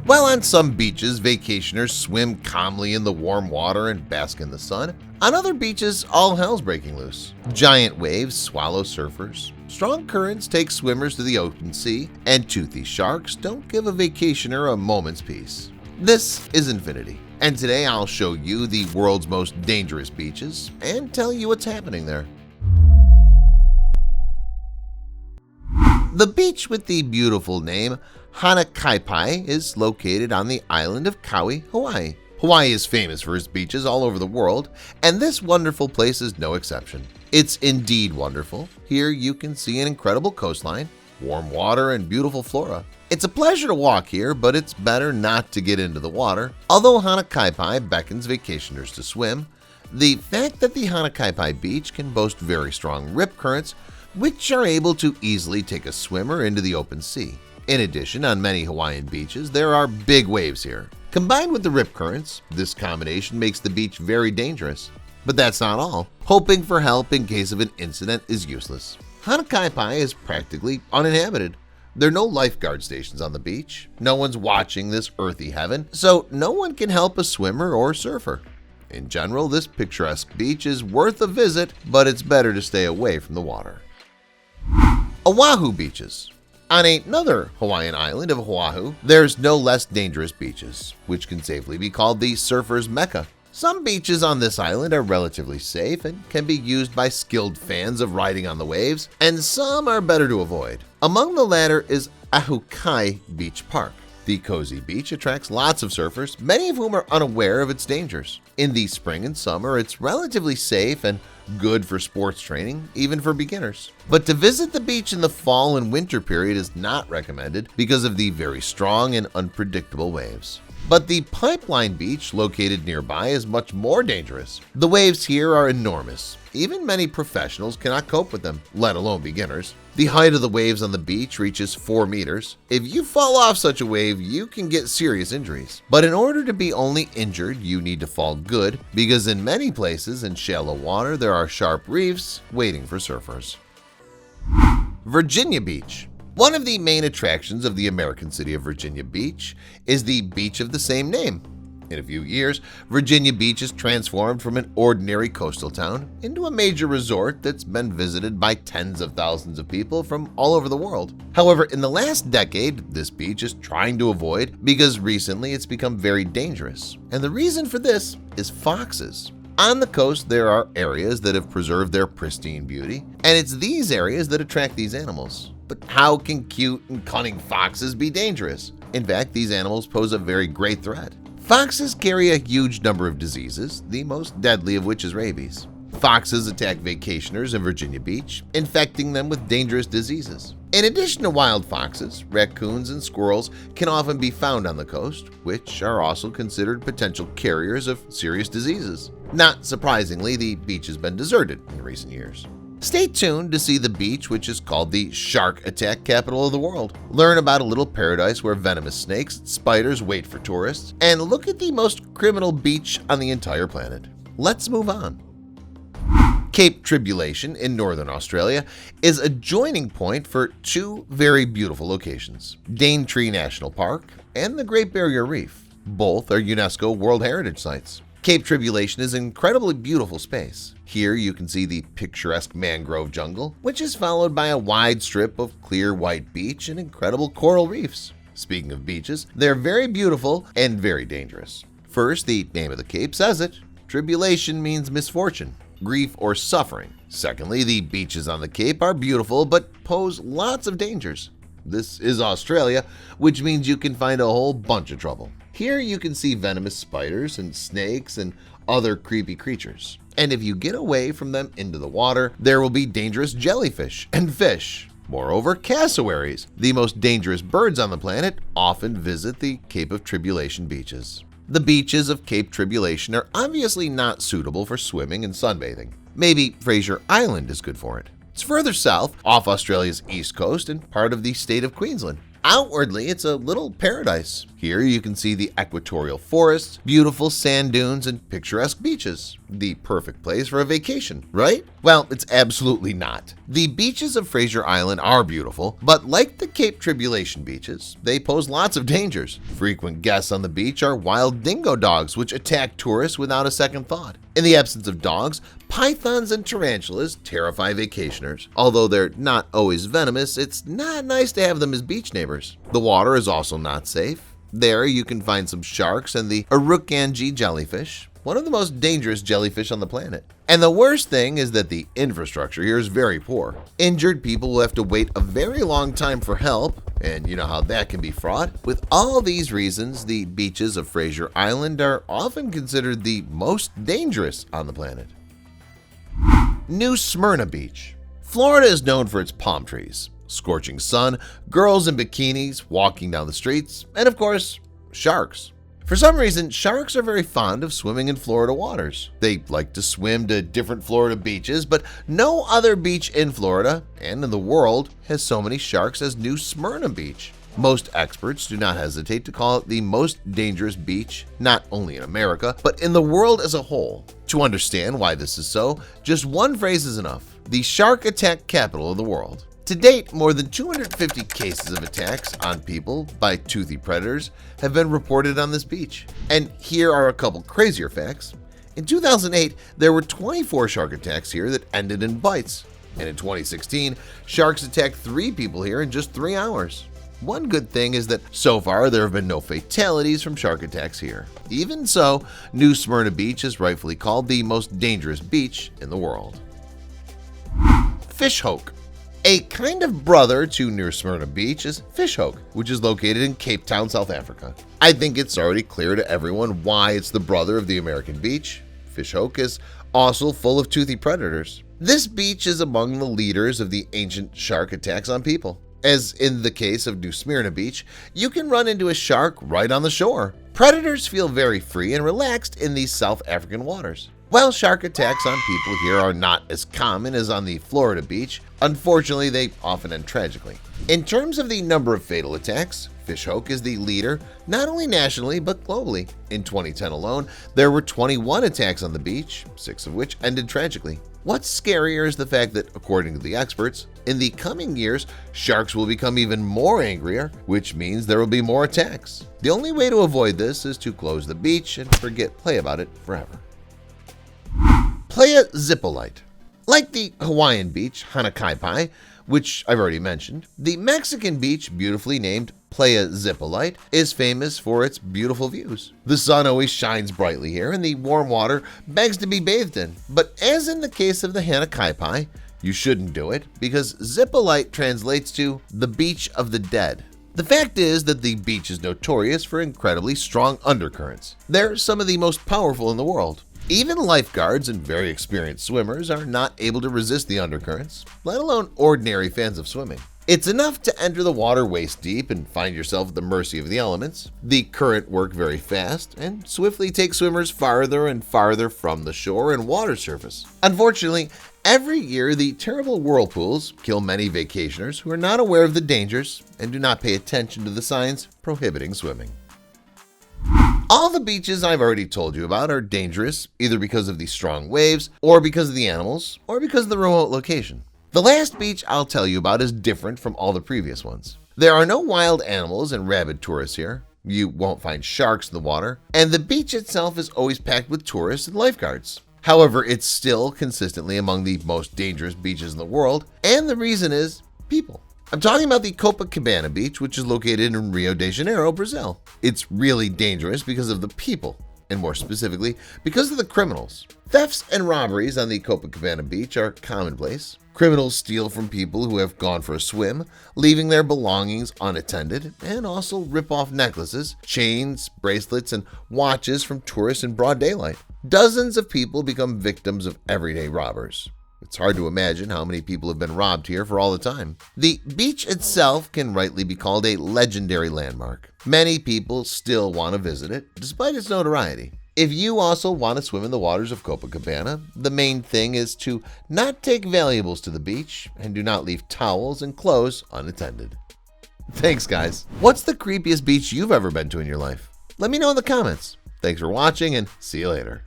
While on some beaches, vacationers swim calmly in the warm water and bask in the sun, on other beaches, all hell's breaking loose. Giant waves swallow surfers, strong currents take swimmers to the open sea, and toothy sharks don't give a vacationer a moment's peace. This is Infinity, and today I'll show you the world's most dangerous beaches and tell you what's happening there. The beach with the beautiful name Hanakaipai is located on the island of Kauai, Hawaii. Hawaii is famous for its beaches all over the world, and this wonderful place is no exception. It's indeed wonderful. Here you can see an incredible coastline, warm water, and beautiful flora. It's a pleasure to walk here, but it's better not to get into the water. Although Hanakaipai beckons vacationers to swim, the fact that the Hanakaipai beach can boast very strong rip currents which are able to easily take a swimmer into the open sea. In addition, on many Hawaiian beaches, there are big waves here. Combined with the rip currents, this combination makes the beach very dangerous. But that's not all. Hoping for help in case of an incident is useless. Hanakaipai is practically uninhabited. There are no lifeguard stations on the beach. No one's watching this earthy heaven, so no one can help a swimmer or surfer. In general, this picturesque beach is worth a visit, but it's better to stay away from the water. Oahu beaches. On another Hawaiian island of Oahu, there's no less dangerous beaches, which can safely be called the surfer's mecca. Some beaches on this island are relatively safe and can be used by skilled fans of riding on the waves, and some are better to avoid. Among the latter is Ahukai Beach Park. The cozy beach attracts lots of surfers, many of whom are unaware of its dangers. In the spring and summer, it's relatively safe and good for sports training, even for beginners. But to visit the beach in the fall and winter period is not recommended because of the very strong and unpredictable waves. But the Pipeline Beach located nearby is much more dangerous. The waves here are enormous. Even many professionals cannot cope with them, let alone beginners. The height of the waves on the beach reaches 4 meters. If you fall off such a wave, you can get serious injuries. But in order to be only injured, you need to fall good, because in many places in shallow water there are sharp reefs waiting for surfers. Virginia Beach. One of the main attractions of the American city of Virginia Beach is the beach of the same name. In a few years, Virginia Beach is transformed from an ordinary coastal town into a major resort that's been visited by tens of thousands of people from all over the world. However, in the last decade, this beach is trying to avoid because recently it's become very dangerous. And the reason for this is foxes. On the coast, there are areas that have preserved their pristine beauty, and it's these areas that attract these animals. But how can cute and cunning foxes be dangerous? In fact, these animals pose a very great threat. Foxes carry a huge number of diseases, the most deadly of which is rabies. Foxes attack vacationers in Virginia Beach, infecting them with dangerous diseases. In addition to wild foxes, raccoons and squirrels can often be found on the coast, which are also considered potential carriers of serious diseases. Not surprisingly, the beach has been deserted in recent years. Stay tuned to see the beach, which is called the shark attack capital of the world. Learn about a little paradise where venomous snakes and spiders wait for tourists, and look at the most criminal beach on the entire planet. Let's move on. Cape Tribulation in Northern Australia is a joining point for two very beautiful locations, Daintree National Park and the Great Barrier Reef. Both are UNESCO World Heritage Sites. Cape Tribulation is an incredibly beautiful space. Here you can see the picturesque mangrove jungle, which is followed by a wide strip of clear white beach and incredible coral reefs. Speaking of beaches, they're very beautiful and very dangerous. First, the name of the cape says it. Tribulation means misfortune, grief, or suffering. Secondly, the beaches on the cape are beautiful but pose lots of dangers. This is Australia, which means you can find a whole bunch of trouble. Here you can see venomous spiders and snakes and other creepy creatures. And if you get away from them into the water, there will be dangerous jellyfish and fish. Moreover, cassowaries, the most dangerous birds on the planet, often visit the Cape of Tribulation beaches. The beaches of Cape Tribulation are obviously not suitable for swimming and sunbathing. Maybe Fraser Island is good for it. It's further south, off Australia's east coast and part of the state of Queensland. Outwardly, it's a little paradise. Here you can see the equatorial forests, beautiful sand dunes, and picturesque beaches. The perfect place for a vacation, right? Well, it's absolutely not. The beaches of Fraser Island are beautiful, but like the Cape Tribulation beaches, they pose lots of dangers. Frequent guests on the beach are wild dingo dogs, which attack tourists without a second thought. In the absence of dogs, pythons and tarantulas terrify vacationers. Although they're not always venomous, it's not nice to have them as beach neighbors. The water is also not safe. There you can find some sharks and the Urukandji jellyfish, one of the most dangerous jellyfish on the planet. And the worst thing is that the infrastructure here is very poor. Injured people will have to wait a very long time for help, and you know how that can be fraught. With all these reasons, the beaches of Fraser Island are often considered the most dangerous on the planet. New Smyrna Beach. Florida is known for its palm trees, scorching sun, girls in bikinis walking down the streets, and of course, sharks. For some reason, sharks are very fond of swimming in Florida waters. They like to swim to different Florida beaches, but no other beach in Florida and in the world has so many sharks as New Smyrna Beach. Most experts do not hesitate to call it the most dangerous beach, not only in America, but in the world as a whole. To understand why this is so, just one phrase is enough: the shark attack capital of the world. To date, more than 250 cases of attacks on people by toothy predators have been reported on this beach. And here are a couple crazier facts. In 2008, there were 24 shark attacks here that ended in bites. And in 2016, sharks attacked 3 people here in just 3 hours. One good thing is that so far there have been no fatalities from shark attacks here. Even so, New Smyrna Beach is rightfully called the most dangerous beach in the world. Fishhook. A kind of brother to New Smyrna Beach is Fishhook, which is located in Cape Town, South Africa. I think it's already clear to everyone why it's the brother of the American beach. Fishhook is also full of toothy predators. This beach is among the leaders of the ancient shark attacks on people. As in the case of New Smyrna Beach, you can run into a shark right on the shore. Predators feel very free and relaxed in these South African waters. While shark attacks on people here are not as common as on the Florida beach, unfortunately they often end tragically. In terms of the number of fatal attacks, Fishhook is the leader not only nationally but globally. In 2010 alone, there were 21 attacks on the beach, 6 of which ended tragically. What's scarier is the fact that, according to the experts, in the coming years, sharks will become even more angrier, which means there will be more attacks. The only way to avoid this is to close the beach and forget play about it forever. Playa Zipolite. Like the Hawaiian beach, Hanakaipai, which I've already mentioned, the Mexican beach, beautifully named Playa Zipolite, is famous for its beautiful views. The sun always shines brightly here and the warm water begs to be bathed in. But as in the case of the Hanakaipai, you shouldn't do it because Zipolite translates to the beach of the dead. The fact is that the beach is notorious for incredibly strong undercurrents. They're some of the most powerful in the world. Even lifeguards and very experienced swimmers are not able to resist the undercurrents, let alone ordinary fans of swimming. It's enough to enter the water waist deep and find yourself at the mercy of the elements. The current work very fast and swiftly take swimmers farther and farther from the shore and water surface. Unfortunately, every year the terrible whirlpools kill many vacationers who are not aware of the dangers and do not pay attention to the signs prohibiting swimming. All the beaches I've already told you about are dangerous, either because of the strong waves, or because of the animals, or because of the remote location. The last beach I'll tell you about is different from all the previous ones. There are no wild animals and rabid tourists here. You won't find sharks in the water, and the beach itself is always packed with tourists and lifeguards. However, it's still consistently among the most dangerous beaches in the world, and the reason is people. I'm talking about the Copacabana Beach, which is located in Rio de Janeiro, Brazil. It's really dangerous because of the people, and more specifically, because of the criminals. Thefts and robberies on the Copacabana Beach are commonplace. Criminals steal from people who have gone for a swim, leaving their belongings unattended, and also rip off necklaces, chains, bracelets, and watches from tourists in broad daylight. Dozens of people become victims of everyday robbers. It's hard to imagine how many people have been robbed here for all the time. The beach itself can rightly be called a legendary landmark. Many people still want to visit it, despite its notoriety. If you also want to swim in the waters of Copacabana, the main thing is to not take valuables to the beach and do not leave towels and clothes unattended. Thanks, guys. What's the creepiest beach you've ever been to in your life? Let me know in the comments. Thanks for watching and see you later.